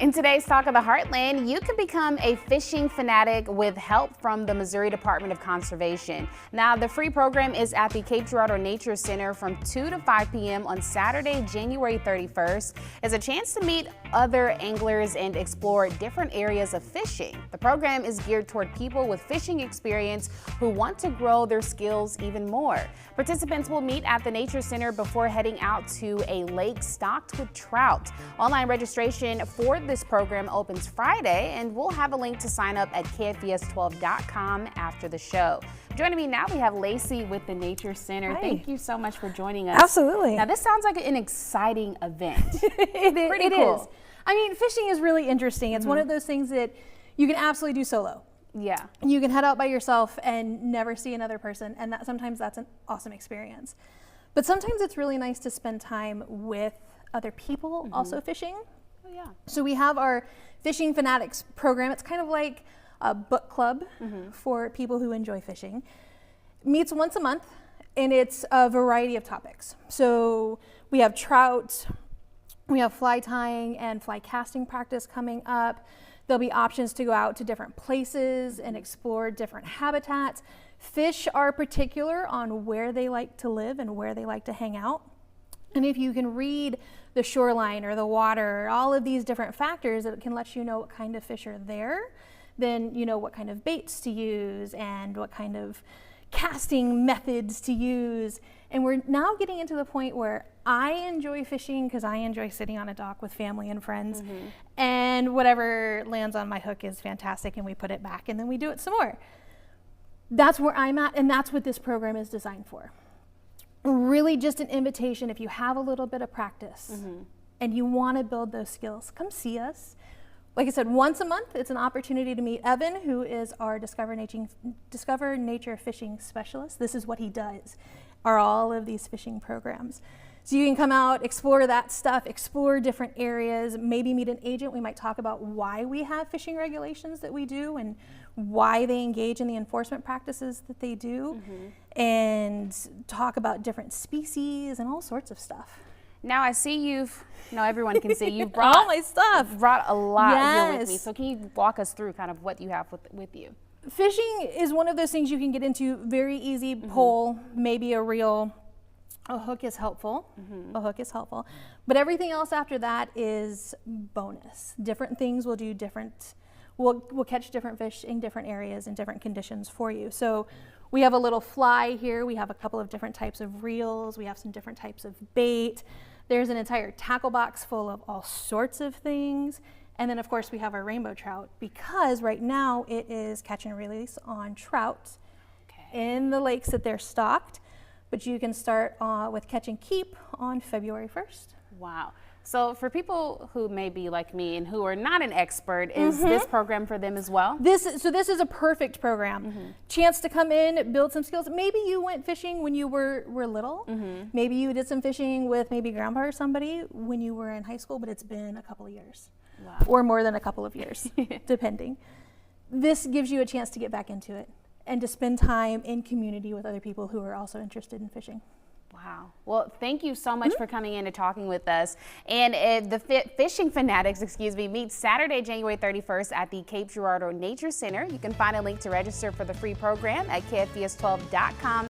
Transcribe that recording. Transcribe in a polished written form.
In today's Talk of the Heartland, you can become a fishing fanatic with help from the Missouri Department of Conservation. Now, the free program is at the Cape Girardeau Nature Center from 2 to 5 p.m. on Saturday, January 31st. It's a chance to meet other anglers and explore different areas of fishing. The program is geared toward people with fishing experience who want to grow their skills even more. Participants will meet at the Nature Center before heading out to a lake stocked with trout. Online registration for this program opens Friday, and we'll have a link to sign up at kfvs12.com after the show. Joining me now, we have Lacey with the Nature Center. Hi. Thank you so much for joining us. Absolutely. Now, this sounds like an exciting event. It cool. is. I mean, fishing is really interesting. It's one of those things that you can absolutely do solo. Yeah. You can head out by yourself and never see another person, and sometimes that's an awesome experience. But sometimes it's really nice to spend time with other people also fishing. Oh, yeah. So we have our Fishing Fin-atics program. It's kind of like a book club for people who enjoy fishing. Meets once a month, and it's a variety of topics. So we have trout, we have fly tying and fly casting practice coming up. There'll be options to go out to different places and explore different habitats. Fish are particular on where they like to live and where they like to hang out. And if you can read the shoreline or the water, all of these different factors that can let you know what kind of fish are there, then you know what kind of baits to use and what kind of casting methods to use. And we're now getting into the point where I enjoy fishing because I enjoy sitting on a dock with family and friends, and whatever lands on my hook is fantastic, and we put it back and then we do it some more. That's where I'm at, and that's what this program is designed for. Really just an invitation, if you have a little bit of practice and you want to build those skills, come see us. Like I said, once a month, it's an opportunity to meet Evan, who is our Discover Nature Fishing Specialist. This is what he does, are all of these fishing programs. So you can come out, explore that stuff, explore different areas, maybe meet an agent. We might talk about why we have fishing regulations that we do and why they engage in the enforcement practices that they do, and talk about different species and all sorts of stuff. Now I see everyone can see you've brought all my stuff. Brought a lot here with Yes. me. So can you walk us through kind of what you have with you? Fishing is one of those things you can get into very easy. Pole, maybe a reel. A hook is helpful. A hook is helpful. But everything else after that is bonus. Different things will do different, we'll catch different fish in different areas and different conditions for you. So we have a little fly here. We have a couple of different types of reels. We have some different types of bait. There's an entire tackle box full of all sorts of things. And then of course we have our rainbow trout, because right now it is catch and release on trout in the lakes that they're stocked. But you can start with catch and keep on February 1st. Wow. So for people who may be like me and who are not an expert, is this program for them as well? This is a perfect program. Chance to come in, build some skills. Maybe you went fishing when you were little. Maybe you did some fishing with maybe grandpa or somebody when you were in high school, but it's been a couple of years. Wow. Or more than a couple of years, depending. This gives you a chance to get back into it and to spend time in community with other people who are also interested in fishing. Wow. Well, thank you so much for coming in and talking with us. And the Fishing Fin-atics, meets Saturday, January 31st at the Cape Girardeau Nature Center. You can find a link to register for the free program at kfvs12.com.